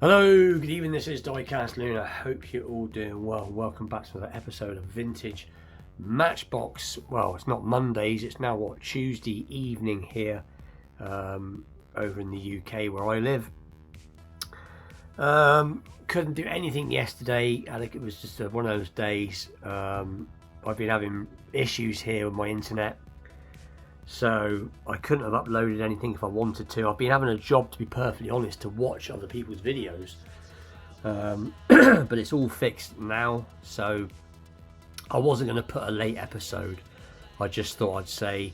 Hello, good evening, this is Diecast Loon. I hope you're all doing well. Welcome back to another episode of Vintage Matchbox. Well, it's not Mondays, it's now Tuesday evening here over in the UK where I live. Couldn't do anything yesterday. I think it was just one of those days. I've been having issues here with my internet, so I couldn't have uploaded anything if I wanted to. I've been having a job, to be perfectly honest, to watch other people's videos, but it's all fixed now, so I wasn't going to put a late episode. I just thought I'd say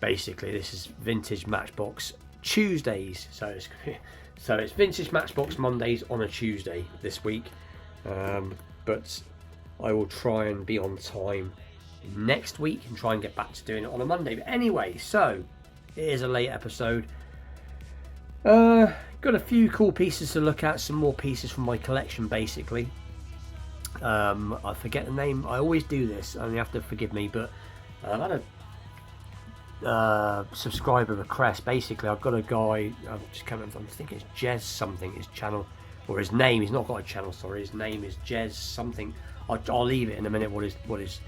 basically this is Vintage Matchbox Tuesdays, so it's Vintage Matchbox Mondays on a Tuesday this week, but I will try and be on time next week and try and get back to doing it on a Monday. But anyway, so it is a late episode. Got a few cool pieces to look at, some more pieces from my collection basically. I forget the name, I always do this and you have to forgive me, but I've had a subscriber request. Basically I've got a guy, I'm thinking it's Jez something, his channel, or his name, he's not got a channel, sorry, his name is Jez something. I'll leave it in a minute what is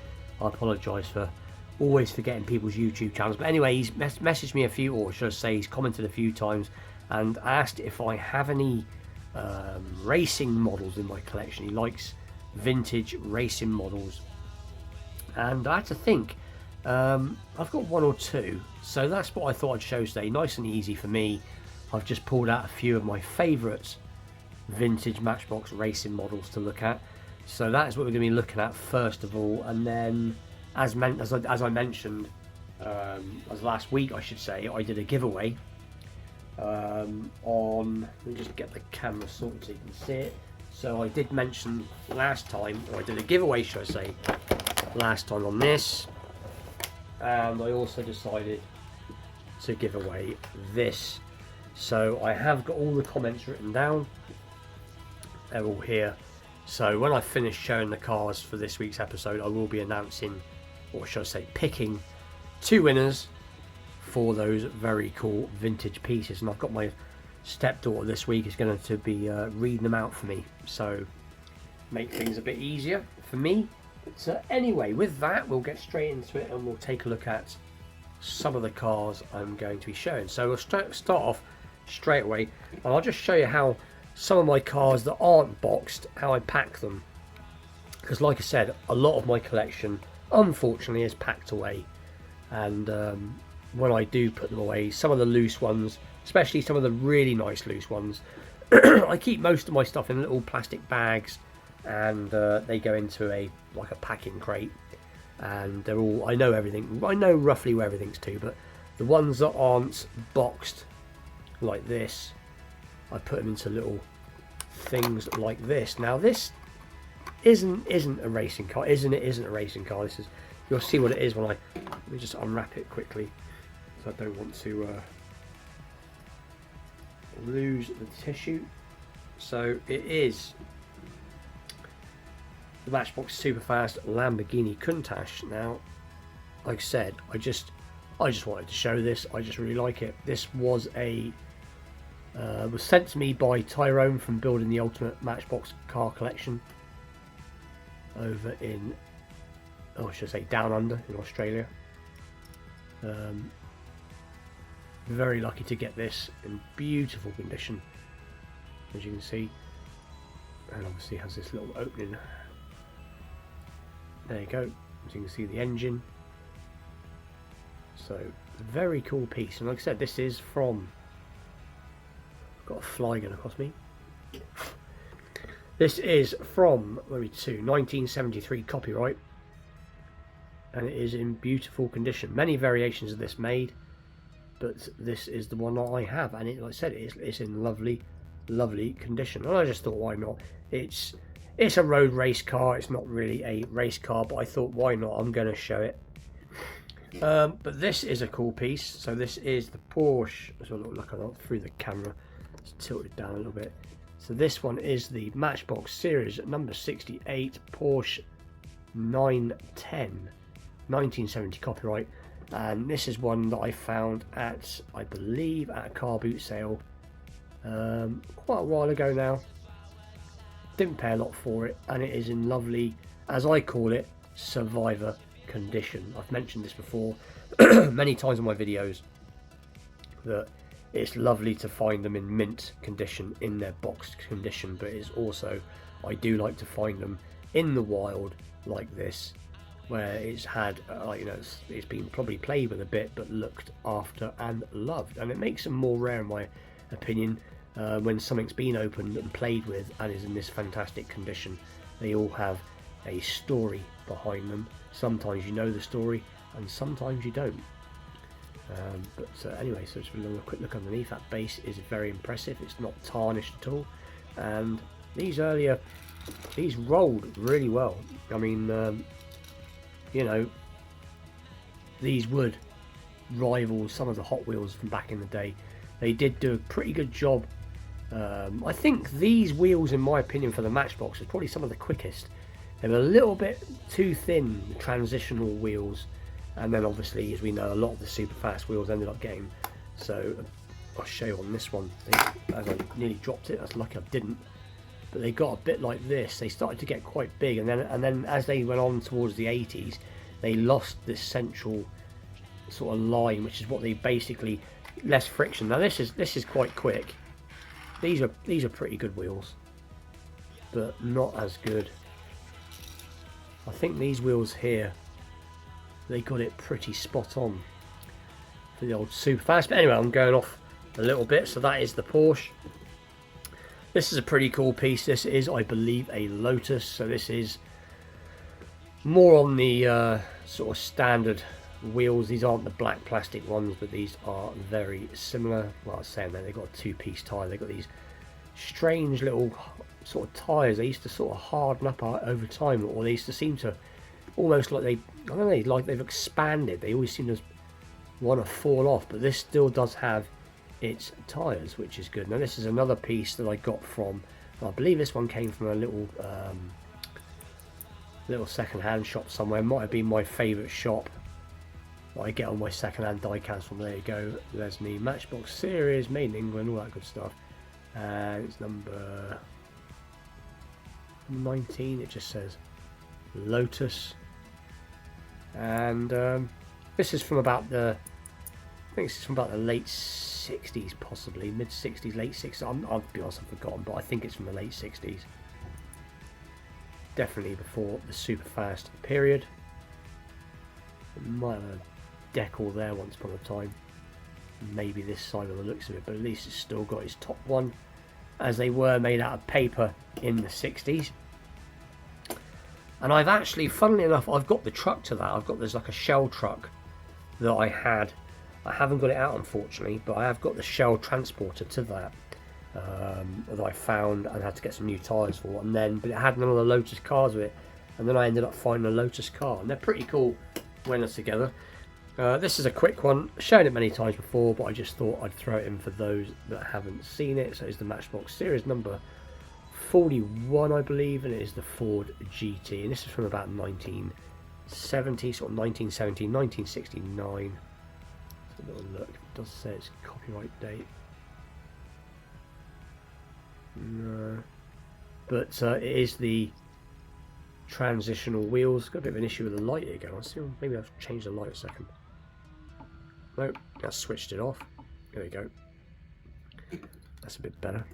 I apologise for always forgetting people's YouTube channels. But anyway, he's messaged me a few, or should I say he's commented a few times, and asked if I have any racing models in my collection. He likes vintage racing models. And I had to think, I've got one or two. So that's what I thought I'd show today. Nice and easy for me. I've just pulled out a few of my favourite vintage Matchbox racing models to look at. So that is what we're going to be looking at first of all, and then as I mentioned, as last week I should say, I did a giveaway on, let me just get the camera sorted so you can see it. So I did mention last time, or I did a giveaway should I say, last time on this, and I also decided to give away this. So I have got all the comments written down, they're all here. So when I finish showing the cars for this week's episode, I will be announcing, or should I say picking, two winners for those very cool vintage pieces. And I've got my stepdaughter this week is going to be reading them out for me, so make things a bit easier for me. So anyway, with that we'll get straight into it and we'll take a look at some of the cars I'm going to be showing. So we'll start off straight away, and I'll just show you how some of my cars that aren't boxed, how I pack them, because like I said, a lot of my collection unfortunately is packed away, and when I do put them away, some of the loose ones, especially some of the really nice loose ones, I keep most of my stuff in little plastic bags, and they go into like a packing crate, and they're all, I know everything, I know roughly where everything's to, but the ones that aren't boxed like this, I put them into little things like this. Now this isn't a racing car, isn't a racing car. This is, you'll see what it is when let me just unwrap it quickly, so I don't want to lose the tissue. So it is the Matchbox Superfast Lamborghini Countach. Now, like I said, I just wanted to show this. I just really like it. This was was sent to me by Tyrone from Building the Ultimate Matchbox Car Collection over in, oh, should I say down under in Australia. Very lucky to get this in beautiful condition, as you can see, and obviously has this little opening. There you go, as you can see the engine. So very cool piece, and like I said, this is from, got a fly going across me. This is from 1973 copyright, and it is in beautiful condition. Many variations of this made, but this is the one that I have, and it, like I said, it's in lovely condition. And I just thought, why not? It's a road race car. It's not really a race car, but I thought, why not? I'm going to show it. But this is a cool piece. So this is the Porsche. So look through the camera. Let's tilt it down a little bit. So this one is the Matchbox Series number 68 Porsche 910, 1970 copyright, and this is one that I found at, I believe, at a car boot sale quite a while ago now. Didn't pay a lot for it, and it is in lovely, as I call it, survivor condition. I've mentioned this before many times in my videos, that it's lovely to find them in mint condition, in their boxed condition, but it's also, I do like to find them in the wild like this, where it's had you know, it's been probably played with a bit but looked after and loved, and it makes them more rare in my opinion. When something's been opened and played with and is in this fantastic condition, they all have a story behind them. Sometimes you know the story and sometimes you don't. Anyway, so just a quick look underneath. That base is very impressive. It's not tarnished at all, and these rolled really well. I mean, you know, these would rival some of the Hot Wheels from back in the day. They did do a pretty good job. I think these wheels, in my opinion, for the Matchbox, are probably some of the quickest. They were a little bit too thin, the transitional wheels. And then obviously, as we know, a lot of the super fast wheels ended up getting, so I'll show you on this one, as I nearly dropped it, that's lucky I didn't, but they got a bit like this. They started to get quite big, and then as they went on towards the 80s, they lost this central sort of line, which is what they basically, less friction. Now this is quite quick. These are pretty good wheels, but not as good. I think these wheels here, they got it pretty spot on for the old super fast. But anyway, I'm going off a little bit. So that is the Porsche. This is a pretty cool piece. This is, I believe, a Lotus. So this is more on the sort of standard wheels. These aren't the black plastic ones, but these are very similar. Well, I was saying that they've got a two-piece tyre. They've got these strange little sort of tyres. They used to sort of harden up over time, or they used to seem to almost like I don't know, like they've expanded. They always seem to want to fall off, but this still does have its tyres, which is good. Now this is another piece that I got from, I believe this one came from a little second-hand shop somewhere. It might have been my favourite shop that I get on my second-hand diecast from. There you go. There's the Matchbox series, made in England, all that good stuff. And it's number 19. It just says Lotus. And this is from about the, I think this is from about the late 60s, possibly mid 60s, late 60s. I'll be honest, I've forgotten, but I think it's from the late 60s. Definitely before the super fast period. It might have a decal there once upon a time. Maybe this side of the looks of it, but at least it's still got its top one, as they were made out of paper in the 60s. And I've actually, funnily enough, I've got the truck to that. There's like a shell truck that I had. I haven't got it out, unfortunately, but I have got the shell transporter to that that I found and had to get some new tyres for. But it had none of the Lotus cars with it, and then I ended up finding a Lotus car, and they're pretty cool when they're together. This is a quick one. I've shown it many times before, but I just thought I'd throw it in for those that haven't seen it. So it's the Matchbox series number 41, I believe, and it is the Ford GT, and this is from about 1970, sort of 1970, 1969. Let's have a little look. It does say it's copyright date. No, but it is the transitional wheels. Got a bit of an issue with the light here going on. See, maybe I've changed the light a second. Nope, I switched it off. There we go. That's a bit better.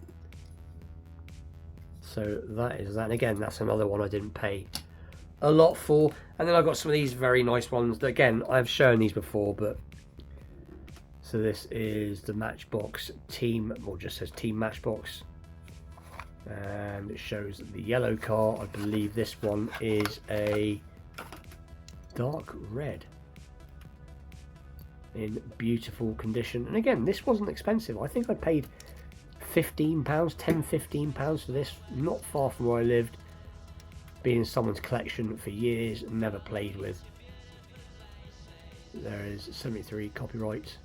So that is that. And again, that's another one I didn't pay a lot for. And then I've got some of these very nice ones that, again, I've shown these before, but so this is the Matchbox Team, or just says Team Matchbox, and it shows the yellow car. I believe this one is a dark red in beautiful condition. And again, this wasn't expensive. I think I paid £15, £10–15 for this, not far from where I lived, been in someone's collection for years and never played with. There is 73 copyright.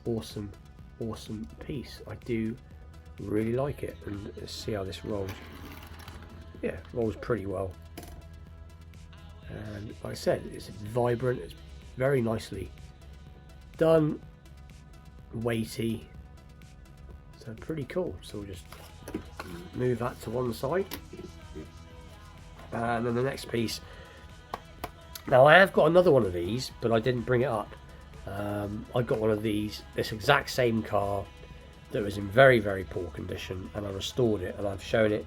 Awesome piece. I do really like it, and let's see how this rolls. Yeah, rolls pretty well, and like I said, it's vibrant, it's very nicely done, weighty. So pretty cool. So we'll just move that to one side. And then the next piece. Now I have got another one of these, but I didn't bring it up. I got one of these, this exact same car that was in very, very poor condition, and I restored it, and I've shown it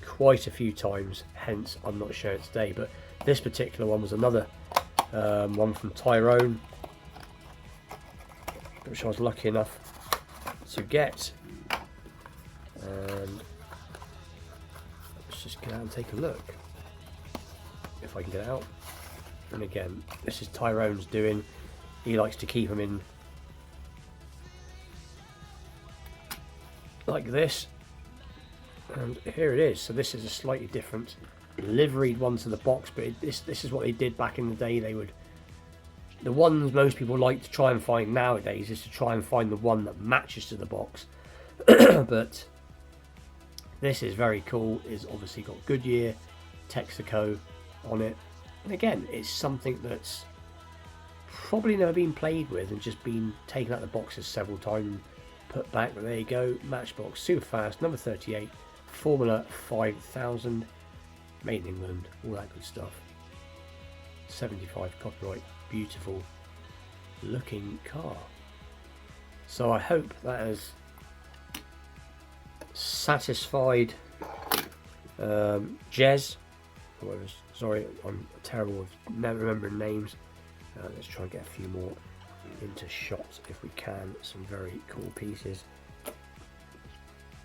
quite a few times, hence I'm not showing it today. But this particular one was another one from Tyrone, which I was lucky enough to get. And let's just get out and take a look, if I can get it out. And again, this is Tyrone's doing. He likes to keep them in like this, and here it is. So this is a slightly different liveried one to the box, but this is what they did back in the day. They would, the ones most people like to try and find nowadays is to try and find the one that matches to the box. But this is very cool. It's obviously got Goodyear, Texaco on it, and again, it's something that's probably never been played with and just been taken out of the boxes several times and put back. But there you go, Matchbox super fast, number 38, Formula 5000, made in England, all that good stuff. 75 copyright, beautiful looking car. So I hope that has satisfied Jez. Sorry, I'm terrible with never remembering names. Let's try and get a few more into shots if we can. Some very cool pieces.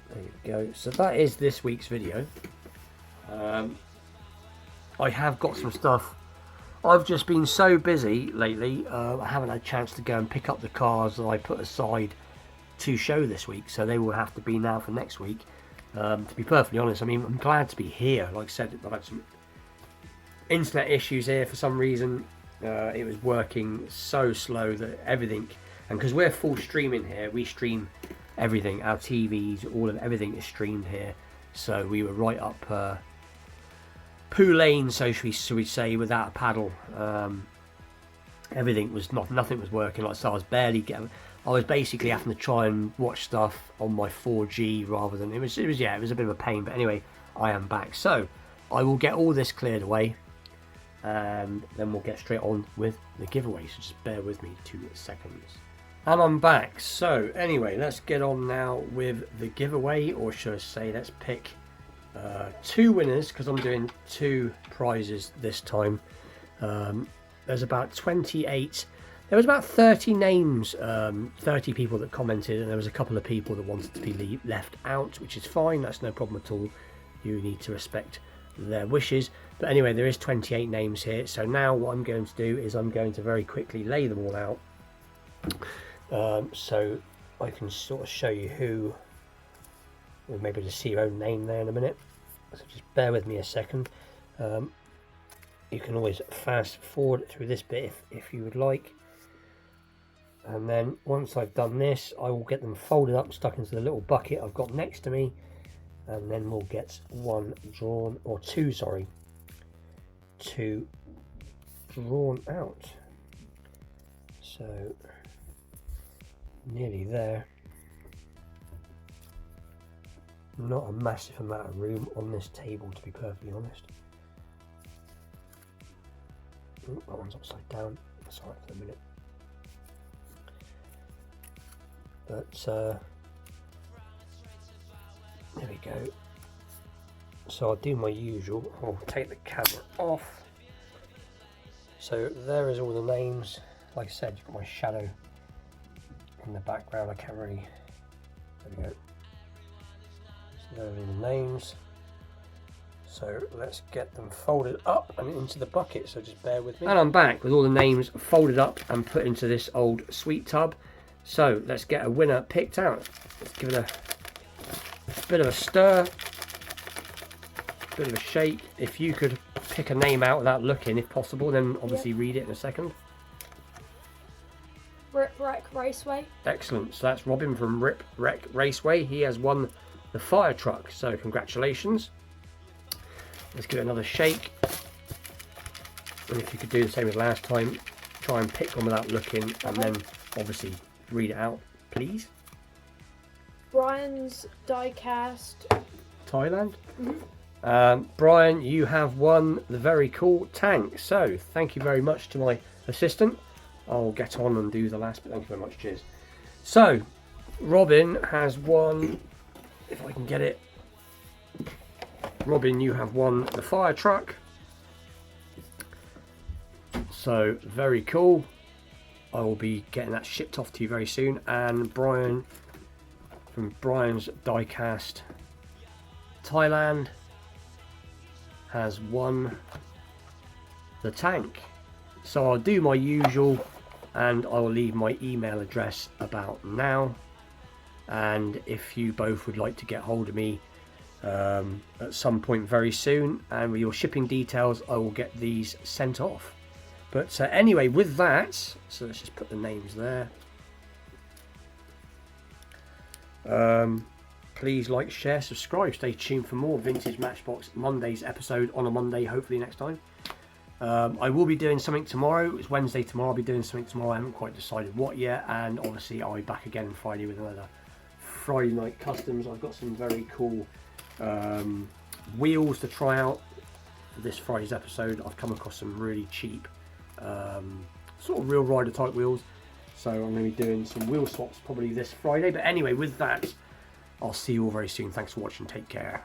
There you go. So that is this week's video. I have got some stuff. I've just been so busy lately. I haven't had a chance to go and pick up the cars that I put aside to show this week. So they will have to be now for next week. To be perfectly honest, I mean, I'm glad to be here. Like I said, I've had some internet issues here for some reason. It was working so slow that everything, and because we're full streaming here, we stream everything, our TVs, all of everything is streamed here. So we were right up Poo Lane, so should we say, without a paddle. Everything was nothing was working. Like, so I was basically having to try and watch stuff on my 4G rather than it was a bit of a pain. But anyway, I am back, so I will get all this cleared away, and then we'll get straight on with the giveaway. So just bear with me 2 seconds. And I'm back. So anyway, let's get on now with the giveaway, or should I say, let's pick 2 winners, because I'm doing 2 prizes this time. There's about 28. There was about 30 names, 30 people that commented, and there was a couple of people that wanted to be left out, which is fine. That's no problem at all. You need to respect their wishes. But anyway, there is 28 names here. So now what I'm going to do is I'm going to very quickly lay them all out, so I can sort of show you who. We'll maybe just see your own name there in a minute. So just bear with me a second. You can always fast forward through this bit if you would like. And then once I've done this, I will get them folded up, stuck into the little bucket I've got next to me, and then we'll get 1 drawn, or 2, sorry, 2 drawn out. So nearly there. Not a massive amount of room on this table, to be perfectly honest. Ooh, that one's upside down. That's alright for a minute. But there we go. So I'll do my usual. I'll take the camera off. So there is all the names. Like I said, you've got my shadow in the background. I can't really. There we go. So there are all the names. So let's get them folded up and into the bucket, so just bear with me. And I'm back with all the names folded up and put into this old sweet tub. So let's get a winner picked out. Let's give it a bit of a stir, a bit of a shake. If you could pick a name out without looking, if possible, then obviously read it in a second. Rip Wreck Raceway. Excellent. So that's Robin from Rip Wreck Raceway. He has won the fire truck, so congratulations. Let's give it another shake. And if you could do the same as last time, try and pick one without looking, and then obviously read it out, please. Brian's diecast. Thailand. Brian, you have won the very cool tank. So thank you very much to my assistant. I'll get on and do the last bit. Thank you very much. Cheers. So Robin has won. If I can get it. Robin, you have won the fire truck. So very cool. I will be getting that shipped off to you very soon. And Brian, from Brian's Diecast Thailand, has won the tank. So I'll do my usual, and I will leave my email address about now. And if you both would like to get hold of me at some point very soon, and with your shipping details, I will get these sent off. But anyway, with that, so let's just put the names there. Please like, share, subscribe. Stay tuned for more Vintage Matchbox Monday's episode on a Monday, hopefully next time. I will be doing something tomorrow. It's Wednesday tomorrow. I'll be doing something tomorrow. I haven't quite decided what yet. And obviously I'll be back again on Friday with another Friday Night Customs. I've got some very cool wheels to try out for this Friday's episode. I've come across some really cheap sort of real rider type wheels. So I'm going to be doing some wheel swaps probably this Friday. But anyway, with that, I'll see you all very soon. Thanks for watching. Take care.